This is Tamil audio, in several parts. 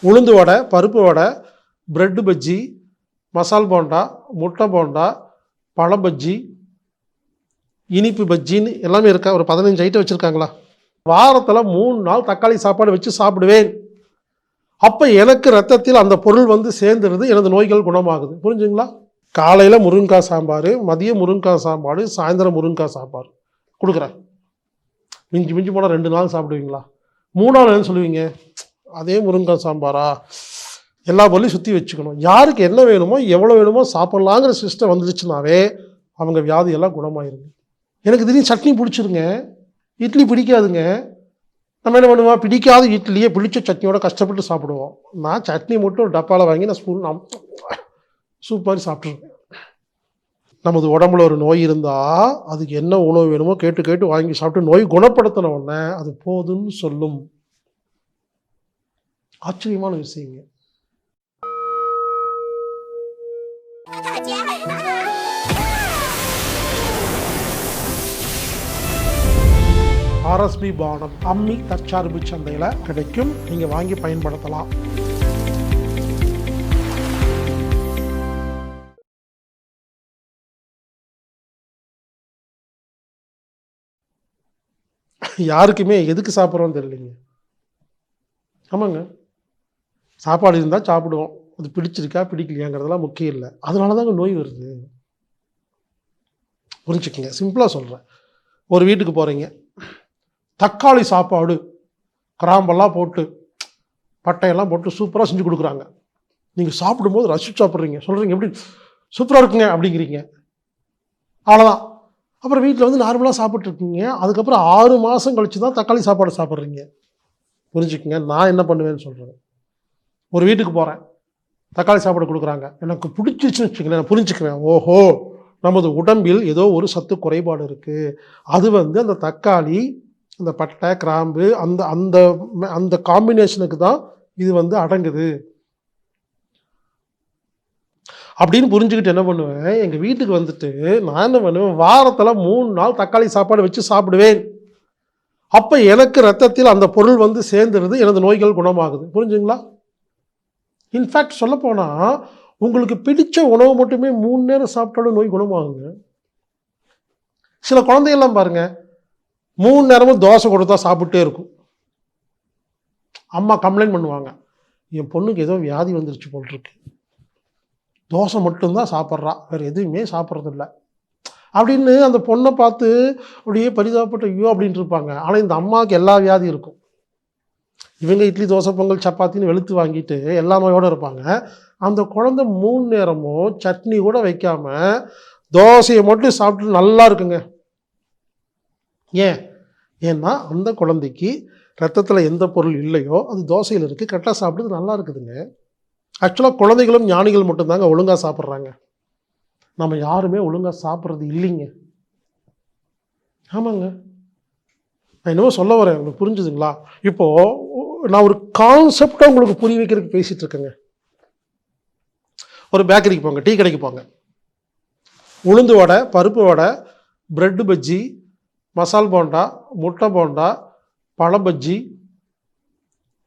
உளுந்து வடை, பருப்பு வடை, பிரெட்டு பஜ்ஜி, மசால் போண்டா, முட்டை போண்டா, பழ பஜ்ஜி, இனிப்பு பஜ்ஜின்னு எல்லாமே இருக்கா. ஒரு 15 ஐட்டம் வச்சுருக்காங்களா. வாரத்தில் 3 நாள் தக்காளி சாப்பாடு வச்சு சாப்பிடுவேன். அப்போ எனக்கு ரத்தத்தில் அந்த பொருள் வந்து சேர்ந்துருது, எனது நோய்கள் குணமாகுது. புரிஞ்சுங்களா. காலையில் முருங்கைக்காய் சாம்பார், மதியம் முருங்கைக்காய் சாப்பாடு, சாயந்தரம் முருங்கைக்காய் சாப்பாடு கொடுக்குறேன். மிஞ்சி மிஞ்சி போனால் 2 நாள் சாப்பிடுவீங்களா. 3 நாள் சொல்லுவீங்க, அதே முருங்கைக்காய் சாம்பாரா. எல்லா பொருளையும் சுற்றி வச்சுக்கணும். யாருக்கு என்ன வேணுமோ எவ்வளோ வேணுமோ சாப்பிட்லாங்கிற சிஸ்டம் வந்துடுச்சுனாவே அவங்க வியாதியெல்லாம் குணமாயிருங்க. எனக்கு திடீர்னு சட்னி பிடிச்சிருங்க, இட்லி பிடிக்காதுங்க. நம்ம என்ன பண்ணுவோம், பிடிக்காத இட்லியே பிடிச்ச சட்னியோட கஷ்டப்பட்டு சாப்பிடுவோம். நான் சட்னி மட்டும் டப்பாவில் வாங்கி நான் ஸ்பூன் சூப் மாதிரி சாப்பிட்ருவேன். நமது உடம்புல ஒரு நோய் இருந்தால் அதுக்கு என்ன உணவு வேணுமோ கேட்டு கேட்டு வாங்கி சாப்பிட்டு நோய் குணப்படுத்தின உடனே அது போதுன்னு சொல்லும். ஆச்சரியமான விஷயங்க. ஆர்எஸ்பி பானம் அம்மி தற்சார்பு சந்தையில் கிடைக்கும். நீங்கள் வாங்கி பயன்படுத்தலாம். யாருக்குமே எதுக்கு சாப்பிட்றோன்னு தெரியலைங்க. ஆமாங்க, சாப்பாடு இருந்தால் சாப்பிடுவோம். அது பிடிச்சிருக்கா பிடிக்கலையாங்கிறதெல்லாம் முக்கியம் இல்லை. அதனால தாங்க நோய் வருது. புரிஞ்சுக்கங்க, சிம்பிளாக சொல்கிறேன். ஒரு வீட்டுக்கு போகிறீங்க, தக்காளி சாப்பாடு கிராம்பெல்லாம் போட்டு பட்டையெல்லாம் போட்டு சூப்பராக செஞ்சு கொடுக்குறாங்க. நீங்கள் சாப்பிடும்போது ரசிச்சு சாப்பிட்றீங்க, சொல்கிறீங்க எப்படி சூப்பராக இருக்குங்க அப்படிங்கிறீங்க. அவ்வளோதான். அப்புறம் வீட்டில் வந்து நார்மலாக சாப்பிட்ருக்கீங்க. அதுக்கப்புறம் 6 மாதம் கழித்து தான் தக்காளி சாப்பாடு சாப்பிட்றீங்க. புரிஞ்சுக்கங்க, நான் என்ன பண்ணுவேன்னு சொல்கிறேன். ஒரு வீட்டுக்கு போகிறேன், தக்காளி சாப்பாடு கொடுக்குறாங்க, எனக்கு பிடிச்சிச்சுன்னு வச்சுக்கங்களேன், நான் புரிஞ்சுக்குவேன். ஓஹோ, நமது உடம்பில் ஏதோ ஒரு சத்து குறைபாடு இருக்குது. அது வந்து அந்த தக்காளி, அந்த பட்டை, கிராம்பு, அந்த அந்த அந்த காம்பினேஷனுக்கு தான் இது வந்து அடங்குது அப்படின்னு புரிஞ்சுக்கிட்டு என்ன பண்ணுவேன், எங்கள் வீட்டுக்கு வந்துட்டு நான் என்ன பண்ணுவேன், வாரத்தில் 3 நாள் தக்காளி சாப்பாடு வச்சு சாப்பிடுவேன். அப்போ எனக்கு ரத்தத்தில் அந்த பொருள் வந்து சேர்ந்துருது, எனது நோய்கள் குணமாகுது. புரிஞ்சுங்களா. இன்ஃபேக்ட் சொல்லப்போனால் உங்களுக்கு பிடிச்ச உணவு மட்டுமே 3 நேரம் சாப்பிட்டாலும் நோய் குணமாகுங்க. சில குழந்தைகள்லாம் பாருங்க, 3 நேரமும் தோசை கொடுத்தா சாப்பிட்டே இருக்கும். அம்மா கம்ப்ளைண்ட் பண்ணுவாங்க, என் பொண்ணுக்கு ஏதோ வியாதி வந்துருச்சு போல் இருக்கு, தோசை மட்டும்தான் சாப்பிட்றா, வேறு எதுவுமே சாப்பிட்றதில்ல அப்படின்னு அந்த பொண்ணை பார்த்து அப்படியே பரிதாபப்பட்ட ஐயோ அப்படின்ட்டு இருப்பாங்க. ஆனால் இந்த அம்மாவுக்கு எல்லா வியாதியும் இருக்கும். இவங்க இட்லி தோசை பொங்கல் சப்பாத்தின்னு வெளுத்து வாங்கிட்டு எல்லா நோயோடு இருப்பாங்க. அந்த குழந்தை 3 நேரமும் சட்னி கூட வைக்காமல் தோசையை மட்டும் சாப்பிட்டு நல்லா இருக்குங்க. ஏன்னா அந்த குழந்தைக்கு ரத்தத்தில் எந்த பொருள் இல்லையோ அது தோசையில் இருக்குது, கரெக்டாக சாப்பிடுறது நல்லா இருக்குதுங்க. ஆக்சுவலாக குழந்தைகளும் ஞானிகள் மட்டும்தாங்க ஒழுங்காக சாப்பிட்றாங்க. நம்ம யாருமே ஒழுங்காக சாப்பிட்றது இல்லைங்க. ஆமாங்க, நான் என்னவோ சொல்ல வரேன், உங்களுக்கு புரிஞ்சுதுங்களா. இப்போது நான் ஒரு கான்செப்டாக உங்களுக்கு புரிய வைக்கிறதுக்கு பேசிகிட்டு இருக்கேங்க. ஒரு பேக்கரிக்கு போங்க, டீ கடைக்கு போங்க, உளுந்து வடை, பருப்பு வடை, பிரெட்டு பஜ்ஜி, மசால் போண்டா, முட்டை போண்டா, பழ பஜ்ஜி,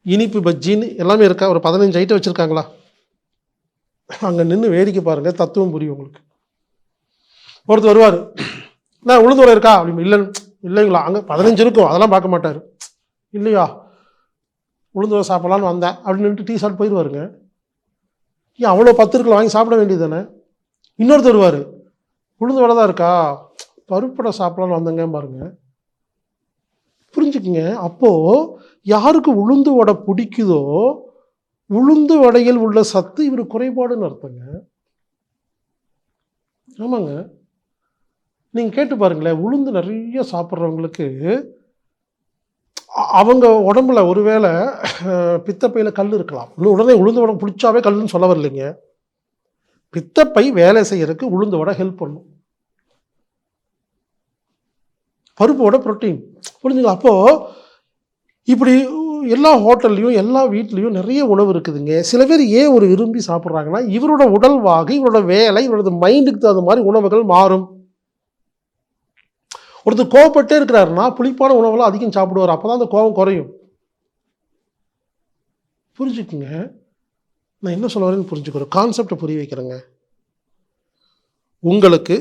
இனிப்பு பஜ்ஜின்னு எல்லாமே இருக்கா. ஒரு 15 ஐட்டம் வச்சுருக்காங்களா. அங்கே நின்று வேடிக்கை பாருங்கள், தத்துவம் புரியும் உங்களுக்கு. ஒருத்தர் வருவார், நான் உளுந்து வடை இருக்கா அப்படி, இல்லைங்களா, அங்கே 15 இருக்கும், அதெல்லாம் பார்க்க மாட்டார். இல்லையா, உளுந்து வடை சாப்பிட்லான்னு வந்தேன் அப்படின்னு டீ சாப்பிட்டு போயிடுவாருங்க. ஏன் அவ்வளோ 10 இருக்குல்ல, வாங்கி சாப்பிட வேண்டியது தானே. இன்னொருத்தர் வருவார், உளுந்து வடை தான் இருக்கா, பருப்படை சாப்பிட்லான்னு வந்தங்க பாருங்க. புரிஞ்சுக்குங்க. அப்போது யாருக்கு உளுந்து வடை பிடிக்குதோ உளுந்து வடையில் உள்ள சத்து இவர் குறைபாடுன்னு அர்த்தங்க. ஆமாங்க, நீங்கள் கேட்டு பாருங்களேன், உளுந்து நிறைய சாப்பிட்றவங்களுக்கு அவங்க உடம்புல ஒருவேளை பித்தப்பையில் கல் இருக்கலாம். உடனே உளுந்து வடை பிடிச்சாவே கல்லுன்னு சொல்ல வரலைங்க. பித்தப்பை வேலை செய்யறதுக்கு உளுந்து வடை ஹெல்ப் பண்ணும். பருப்போட புரோட்டீன். புரிஞ்சுங்களா. அப்போது இப்படி எல்லா ஹோட்டல்லையும் எல்லா வீட்லேயும் நிறைய உணவு இருக்குதுங்க. சில பேர் ஏன் ஒரு விரும்பி சாப்பிட்றாங்கன்னா, இவரோட உடல் வாகு, இவரோட வேலை, இவரோட மைண்டுக்கு தகுந்த மாதிரி உணவுகள் மாறும். ஒருத்தர் கோவப்பட்டே இருக்கிறாருன்னா புளிப்பான உணவெல்லாம் அதிகம் சாப்பிடுவார், அப்போ தான் அந்த கோபம் குறையும். புரிஞ்சுக்குங்க. நான் என்ன சொல்ல வரேன்னு புரிஞ்சுக்கிறேன். கான்செப்டை புரிய வைக்கிறேங்க. உங்களுக்கு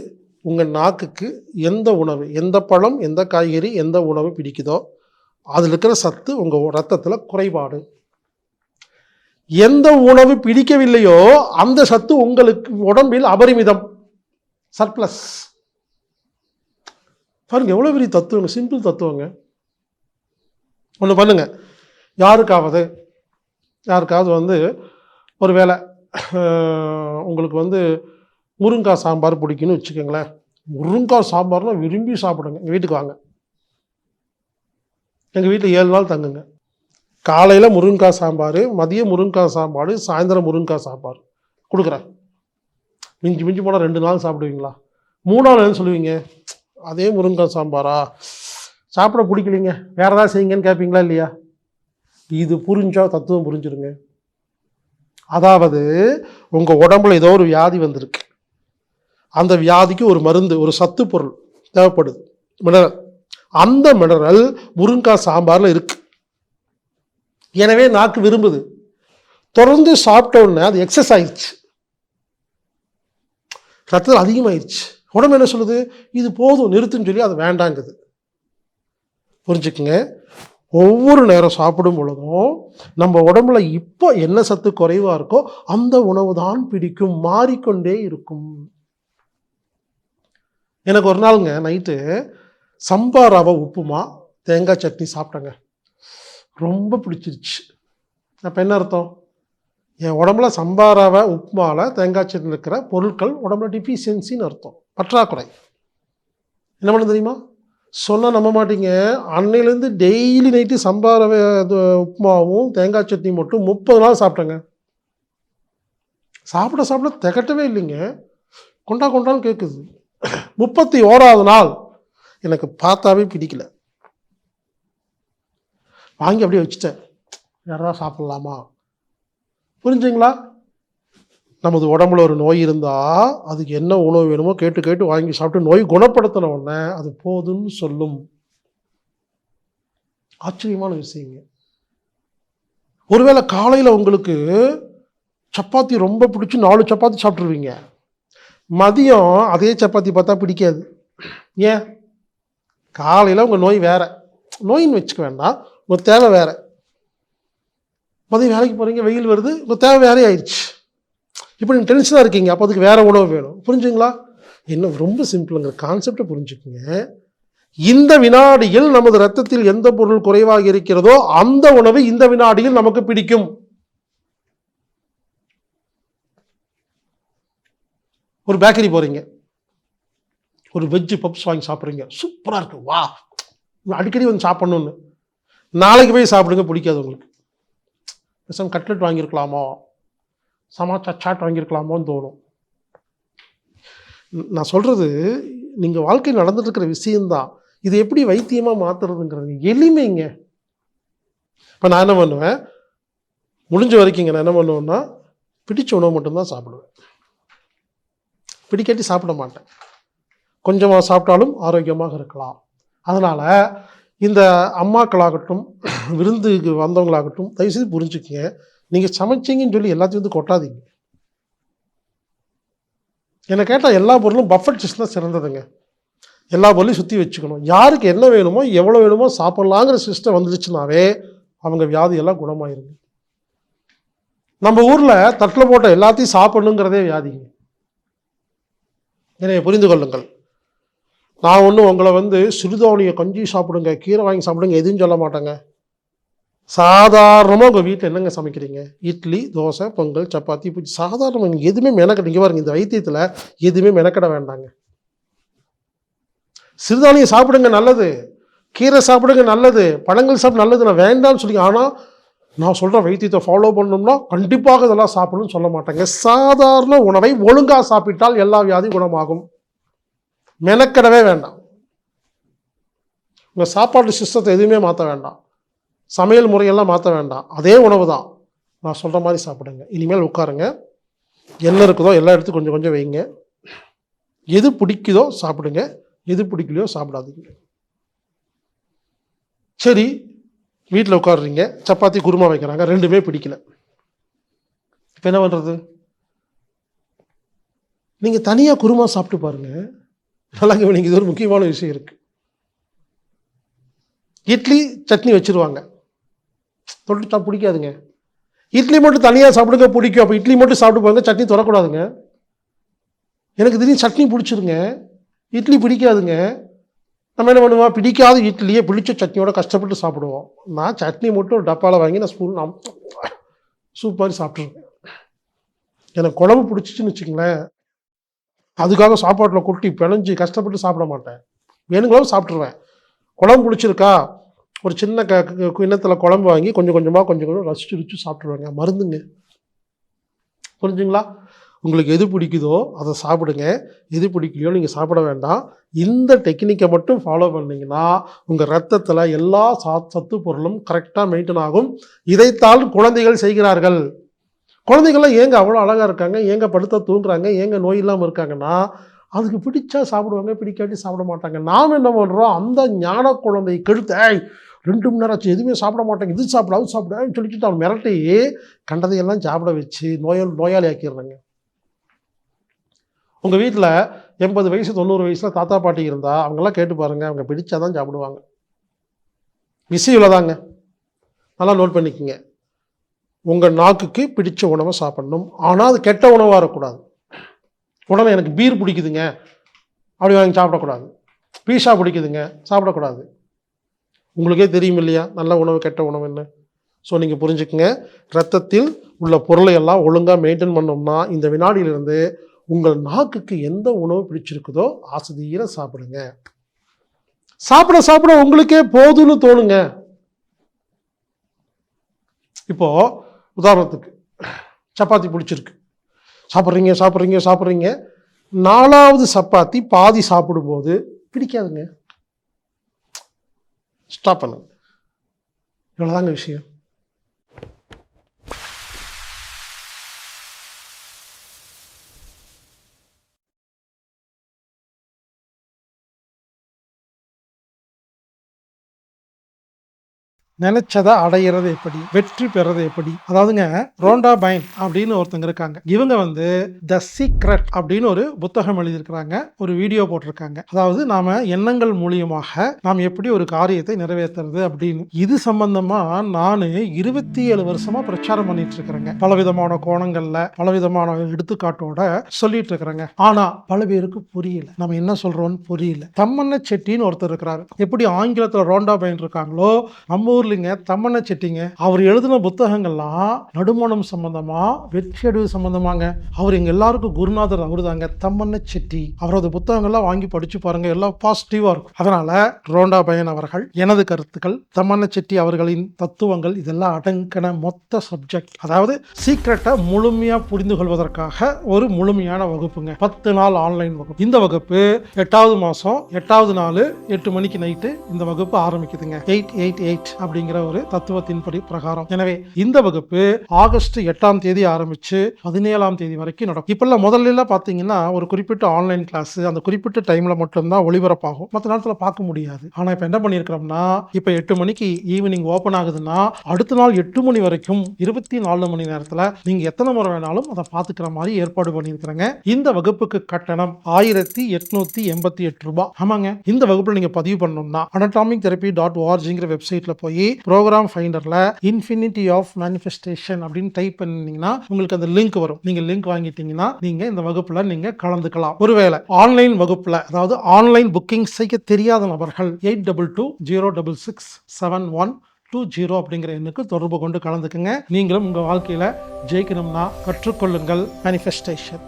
உங்கள் நாக்குக்கு எந்த உணவு, எந்த பழம், எந்த காய்கறி, எந்த உணவு பிடிக்குதோ அதில் இருக்கிற சத்து உங்கள் ரத்தத்தில் குறைபாடு. எந்த உணவு பிடிக்கவில்லையோ அந்த சத்து உங்களுக்கு உடம்பில் அபரிமிதம், சர்ப்ளஸ். பாருங்க எவ்வளோ பெரிய தத்துவங்க, சிம்பிள் தத்துவங்க. ஒன்று பண்ணுங்க, யாருக்காவது வந்து ஒரு வேளை உங்களுக்கு முருங்காய் சாம்பார் பிடிக்குன்னு வச்சுக்கோங்களேன். முருங்காய் சாம்பார்னா விரும்பி சாப்பிடுங்க. எங்கள் வீட்டுக்கு வாங்க, எங்கள் வீட்டில் 7 நாள் தங்குங்க. காலையில் முருங்காய் சாம்பார், மதியம் முருங்காய் சாம்பார், சாயந்தரம் முருங்காய் சாம்பார் கொடுக்குறேன். மிஞ்சி போனால் 2 நாள் சாப்பிடுவீங்களா? 3ஆம் நாள் சொல்லுவீங்க, அதே முருங்காய் சாம்பாரா சாப்பிட பிடிக்கலிங்க, வேறு ஏதாவது செய்யுங்கன்னு கேட்பீங்களா இல்லையா? இது புரிஞ்சா தத்துவம் புரிஞ்சிருங்க. அதாவது உங்கள் உடம்புல ஏதோ ஒரு வியாதி வந்திருக்கு. அந்த வியாதிக்கு ஒரு மருந்து, ஒரு சத்து பொருள் தேவைப்படுது, மினரல். அந்த மினரல் முருங்காய் சாம்பாரில் இருக்கு. எனவே நாக்கு விரும்புது. தொடர்ந்து சாப்பிட்ட உடனே அது எக்ஸஸ் ஆயிடுச்சு, ரத்தத்தில் அதிகமாகிடுச்சு. உடம்பு என்ன சொல்லுது? இது போதும், நிறுத்துன்னு சொல்லி அது வேண்டாங்குது. புரிஞ்சுக்குங்க. ஒவ்வொரு நேரம் சாப்பிடும் பொழுதும் நம்ம உடம்புல இப்போ என்ன சத்து குறைவாக இருக்கோ அந்த உணவு தான் பிடிக்கும், மாறிக்கொண்டே இருக்கும். எனக்கு ஒரு நாளுங்க நைட்டு சம்பா ரவை உப்புமா தேங்காய் சட்னி சாப்பிட்டேங்க. ரொம்ப பிடிச்சிருச்சு. அப்போ என்ன அர்த்தம்? என் உடம்புல சம்பா ரவை உப்புமாவில் தேங்காய் சட்னி இருக்கிற பொருட்கள் உடம்புல டிஃபிஷியன்சின்னு அர்த்தம், பற்றாக்குறை. என்ன பண்ண தெரியுமா? சொன்னால் நம்ப மாட்டீங்க, அன்னையிலேருந்து டெய்லி நைட்டு சம்பா ரவை உப்புமாவும் தேங்காய் சட்னி மட்டும் 30 நாள் சாப்பிட்டேங்க. சாப்பிட திகட்டவே இல்லைங்க, கொண்டான்னு கேட்குது. 31ஆவது நாள் எனக்கு பார்த்தாவே பிடிக்கல, வாங்கி அப்படியே வச்சுட்டேன். யாராவது சாப்பிட்லாமா? புரிஞ்சுங்களா? நமது உடம்புல ஒரு நோய் இருந்தால் அதுக்கு என்ன உணவு வேணுமோ கேட்டு வாங்கி சாப்பிட்டு நோய் குணப்படுத்தின உடனே அது போதுன்னு சொல்லும். ஆச்சரியமான விஷயங்க. ஒருவேளை காலையில் உங்களுக்கு சப்பாத்தி ரொம்ப பிடிச்சி 4 சப்பாத்தி சாப்பிட்ருவீங்க. மதியம் அதே சப்பாத்தி பார்த்தா பிடிக்காது. ஏன்? காலையில் உங்கள் நோய் வேற, நோயின்னு வச்சுக்க வேண்டாம், உங்கள் தேவை வேற. மதியம் வேலைக்கு போகிறீங்க, வெயில் வருது, உங்கள் தேவை வேறே ஆயிடுச்சு. இப்போ நீங்கள் டென்ஷனாக இருக்கீங்க, அப்போ அதுக்கு வேறு உணவு வேணும். புரிஞ்சுங்களா? என்ன ரொம்ப சிம்பிளுங்கிற கான்செப்டை புரிஞ்சுக்குங்க. இந்த வினாடியில் நமது ரத்தத்தில் எந்த பொருள் குறைவாக இருக்கிறதோ அந்த உணவு இந்த வினாடியில் நமக்கு பிடிக்கும். ஒரு பேக்கரி போகிறீங்க, ஒரு வெஜ்ஜு பப்ஸ் வாங்கி சாப்பிட்றீங்க, சூப்பராக இருக்குது, வா அடிக்கடி வந்து சாப்பிட்ணுன்னு. நாளைக்கு போய் சாப்பிடுங்க, பிடிக்காது உங்களுக்கு. கட்லெட் வாங்கியிருக்கலாமோ, சமாச்சா சாட் வாங்கியிருக்கலாமோன்னு தோணும். நான் சொல்கிறது நீங்கள் வாழ்க்கையில் நடந்துட்டுருக்கிற விஷயந்தான். இது எப்படி வைத்தியமாக மாற்றுறதுங்கிறது எளிமைங்க. இப்போ நான் என்ன பண்ணுவேன், முடிஞ்ச வரைக்குங்க நான் என்ன பண்ணுவேன்னா பிடிச்ச உணவு மட்டும்தான் சாப்பிடுவேன். பிடிக்காட்டி சாப்பிட மாட்டேன். கொஞ்சமாக சாப்பிட்டாலும் ஆரோக்கியமாக இருக்கலாம். அதனால் இந்த அம்மாக்களாகட்டும் விருந்துக்கு வந்தவங்களாகட்டும் தயவுசெய்து புரிஞ்சுக்குங்க, நீங்கள் சமைச்சிங்கன்னு சொல்லி எல்லாத்தையும் கொட்டாதீங்க. என்னை கேட்டால் எல்லா பொருளும் பஃபட் சிஸ்டம் சிறந்ததுங்க. எல்லா பொருளையும் சுற்றி வச்சுக்கணும். யாருக்கு என்ன வேணுமோ எவ்வளோ வேணுமோ சாப்பிட்லாங்கிற சிஸ்டம் வந்துடுச்சுனாவே அவங்க வியாதியெல்லாம் குணமாயிருங்க. நம்ம ஊரில் தட்டில் போட்ட எல்லாத்தையும் சாப்பிடணுங்கிறதே வியாதிங்க. என்னை புரிந்து கொள்ளுங்கள். நான் ஒன்றும் உங்களை சிறுதானிய கஞ்சி சாப்பிடுங்க, கீரை வாங்கி சாப்பிடுங்க எதுவும் சொல்ல மாட்டேங்க. சாதாரணமாக உங்கள் வீட்டில் என்னங்க சமைக்கிறீங்க? இட்லி, தோசை, பொங்கல், சப்பாத்தி, பூச்சி, சாதாரணமாக நீங்கள் எதுவுமே மெனக்கடிங்க. பாருங்க, இந்த வைத்தியத்தில் எதுவுமே மெனக்கட வேண்டாங்க. சிறுதானியம் சாப்பிடுங்க நல்லது, கீரை சாப்பிடுங்க நல்லது, பழங்கள் சாப்பிட நல்லது, நான் வேண்டாம்னு சொல்லி. ஆனால் நான் சொல்கிற வைத்தியத்தை ஃபாலோ பண்ணணும்னா கண்டிப்பாக இதெல்லாம் சாப்பிடணும்னு சொல்ல மாட்டேங்க. சாதாரண உணவை ஒழுங்காக சாப்பிட்டால் எல்லா வியாதியும் குணமாகும். மெனக்கடவே வேண்டாம். உங்கள் சாப்பாட்டு சிஸ்டத்தை எதுவுமே மாற்ற வேண்டாம், சமையல் முறையெல்லாம் மாற்ற வேண்டாம். அதே உணவு தான், நான் சொல்கிற மாதிரி சாப்பிடுங்க. இனிமேல் உட்காருங்க, என்ன இருக்குதோ எல்லா இடத்துக்கும் கொஞ்சம் கொஞ்சம் வைங்க. எது பிடிக்குதோ சாப்பிடுங்க, எது பிடிக்கலையோ சாப்பிடாதீங்க. சரி, வீட்டில் உட்காடுறீங்க, சப்பாத்தி குருமா வைக்கிறாங்க, ரெண்டுமே பிடிக்கல. இப்போ என்ன பண்ணுறது? நீங்கள் தனியாக குருமா சாப்பிட்டு பாருங்கள், நல்லா கவனிங்க, இது ஒரு முக்கியமான விஷயம் இருக்குது. இட்லி சட்னி வச்சுருவாங்க, தொட்டுட்டா பிடிக்காதுங்க. இட்லி மட்டும் தனியாக சாப்பிடுங்க பிடிக்கும். அப்போ இட்லி மட்டும் சாப்பிட்டு பாருங்க, சட்னி தொடக்கூடாதுங்க. எனக்கு திடீர்னு சட்னி பிடிச்சிருங்க, இட்லி பிடிக்காதுங்க. நம்ம என்ன பண்ணுவோம், பிடிக்காத இட்லியே பிடிச்ச சட்னியோட கஷ்டப்பட்டு சாப்பிடுவோம். நான் சட்னி மட்டும் ஒரு டப்பாவில் வாங்கி நான் ஸ்பூன் சூப் மாதிரி சாப்பிட்ருவேன். எனக்கு குழம்பு பிடிச்சிச்சின்னு வச்சுங்களேன், அதுக்காக சாப்பாட்டில் கொட்டி பிணைஞ்சி கஷ்டப்பட்டு சாப்பிட மாட்டேன். வேணுங்களும் சாப்பிட்ருவேன். குழம்பு பிடிச்சிருக்கா, ஒரு சின்ன கிண்ணத்தில் குழம்பு வாங்கி கொஞ்சம் கொஞ்சம் ரசிச்சு சாப்பிட்ருவாங்க. மருந்துங்க, புரிஞ்சுங்களா? உங்களுக்கு எது பிடிக்குதோ அதை சாப்பிடுங்க, எது பிடிக்கலையோ நீங்கள் சாப்பிட வேண்டாம். இந்த டெக்னிக்கை மட்டும் ஃபாலோ பண்ணிங்கன்னா உங்கள் ரத்தத்தில் எல்லா சத்து பொருளும் கரெக்டாக மெயின்டைன் ஆகும். இதைத்தான் குழந்தைகள் செய்கிறார்கள். குழந்தைகள்லாம் ஏங்க அவ்வளோ அழகாக இருக்காங்க, ஏங்க படுத்த தூங்குறாங்க, ஏங்க நோய் இல்லாமல் இருக்காங்கன்னா அதுக்கு பிடிச்சா சாப்பிடுவாங்க, பிடிக்காட்டி சாப்பிட மாட்டாங்க. நாம் என்ன பண்ணுறோம், அந்த ஞான குழந்தை கெடுத்து 2 மணி நேரம் ஆச்சு எதுவுமே சாப்பிட மாட்டாங்க, இது சாப்பிட அது சாப்பிடுன்னு சொல்லிட்டு அவன் மிரட்டி கண்டதையெல்லாம் சாப்பிட வச்சு நோயாளி ஆக்கிடுறாங்க. உங்கள் வீட்டில் 80 வயசு 90 வயசில் தாத்தா பாட்டி இருந்தால் அவங்கெல்லாம் கேட்டு பாருங்கள், அவங்க பிடிச்சாதான் சாப்பிடுவாங்க. விஷயம் தாங்க, நல்லா நோட் பண்ணிக்கோங்க. உங்கள் நாக்குக்கு பிடிச்ச உணவை சாப்பிடணும், ஆனால் அது கெட்ட உணவாக இருக்கக்கூடாது. உடனே எனக்கு பீர் பிடிக்குதுங்க அப்படி வாங்கி சாப்பிடக்கூடாது, பீஸா பிடிக்குதுங்க சாப்பிடக்கூடாது. உங்களுக்கே தெரியும் இல்லையா நல்ல உணவு கெட்ட உணவு என்ன? ஸோ நீங்கள் புரிஞ்சுக்குங்க, ரத்தத்தில் உள்ள பொருளை எல்லாம் ஒழுங்காக மெயின்டைன் பண்ணோம்னா இந்த வினாடியிலிருந்து உங்கள் நாக்குக்கு எந்த உணவு பிடிச்சிருக்குதோ ஆசைதீர சாப்பிடுங்க. சாப்பிட உங்களுக்கே போதும்னு தோணுங்க. இப்போ உதாரணத்துக்கு சப்பாத்தி பிடிச்சிருக்கு, சாப்பிட்றீங்க 4வது சப்பாத்தி பாதி சாப்பிடும்போது பிடிக்காதுங்க, ஸ்டாப் பண்ணுங்க. இவ்வளோதாங்க விஷயம். நினைச்சதை அடையிறது எப்படி, வெற்றி பெறது எப்படி? அதாவதுங்க, ரோண்டா பைன் அப்படின்னு ஒருத்தங்க இருக்காங்க. இவங்க த சீக்ரெட் அப்படின்னு ஒரு புத்தகம் எழுதியிருக்கிறாங்க, ஒரு வீடியோ போட்டிருக்காங்க. அதாவது நாம எண்ணங்கள் மூலியமாக நாம் எப்படி ஒரு காரியத்தை நிறைவேற்றுறது அப்படின்னு. இது சம்பந்தமா நான் 27 வருஷமா பிரச்சாரம் பண்ணிட்டு இருக்கிறேங்க. பலவிதமான கோணங்கள்ல பலவிதமான எடுத்துக்காட்டோட சொல்லிட்டு இருக்கிறேங்க. ஆனா பல பேருக்கு புரியல, நம்ம என்ன சொல்றோம்னு புரியல. தம்மண்ண செட்டின்னு ஒருத்தர் இருக்கிறாரு. எப்படி ஆங்கிலத்தில் ரோண்டா பைன் இருக்காங்களோ, நம்ம ஊர்ல தம்மண்ண செட்டிங்க அவர் எழுதின புத்தகங்கள்லாம் நடுமணம் சம்பந்தமா, வெற்றி சம்பந்தமாங்க. அவர் எங்க எல்லாருக்கும் குருநாதர் அவரு தாங்க, தம்மண்ண செட்டி. அவரது புத்தகங்கள்லாம் வாங்கி படிச்சு பாருங்க, எல்லாம் பாசிட்டிவா இருக்கும். அதனால ரோண்டா பையன் அவர்கள், எனது கருத்துக்கள், தம்மண்ண செட்டி அவர்களின் தத்துவங்கள் இதெல்லாம் அடங்கின மொத்த சப்ஜெக்ட். அதாவது சீக்ரெட்டை முழுமையா புரிந்து கொள்வதற்காக ஒரு முழுமையான வகுப்புங்க. 10 நாள் ஆன்லைன் வகுப்பு. இந்த வகுப்பு 8வது மாசம் 8வது நாள் 8 மணிக்கு நைட்டு இந்த வகுப்பு ஆரம்பிக்குதுங்க. 888 அப்படிங்கிற ஒரு தத்துவத்தின்படி பிரகாரம். எனவே இந்த வகுப்பு ஆகஸ்ட் 8ஆம் தேதி ஆரம்பிச்சு 17ஆம் தேதி வரைக்கும் நடக்கும். இப்பெல்லாம் முதல்ல பாத்தீங்கன்னா ஒரு குறிப்பிட்ட ஆன்லைன் கிளாஸ் அந்த குறிப்பிட்ட டைம்ல மட்டும்தான் ஒளிபரப்பாகும், மற்ற நேரத்தில் பார்க்க முடியாது. ஆனா இப்ப என்ன பண்ணிருக்கிறோம்னா, இப்ப 8 மணிக்கு ஈவினிங் ஓபன் ஆகுதுன்னா அடுத்த நாள் 8 மணி வரைக்கும் 24 மணி நேரத்துல நீங்க எத்தனை முறை வேணாலும் அதை பார்த்துக்கிற மாதிரி ஏற்பாடு பண்ணியிருக்கிறேங்க. இந்த வகுப்புக்கு கட்டணம் 1888 ரூபாய். ஆமாங்க, இந்த வகுப்புல நீங்க பதிவு பண்ணணும்னா anatomictherapy.org வெப்சைட்ல போய் ப்ரோக்ராம் ஃபைண்டர்ல இன்ஃபினிட்டி ஆஃப் மேனிஃபெஸ்டேஷன் அப்படின்னு டைப் பண்ணீங்கன்னா உங்களுக்கு அந்த லிங்க் வரும். நீங்க லிங்க் வாங்கிட்டீங்கன்னா நீங்க இந்த வகுப்புல நீங்க கலந்துக்கலாம். ஒருவேளை ஆன்லைன் வகுப்புல, அதாவது ஆன்லைன் புக்கிங் செய்ய தெரியாத நபர்கள் 8220667120 அப்படிங்கிற எண்ணுக்கு தொடர்பு கொண்டு கலந்துக்குங்க. நீங்களும் உங்க வாழ்க்கையில ஜெயிக்கணும்னா கற்றுக்கொள்ளுங்கள் மேனிஃபெஸ்டேஷன்.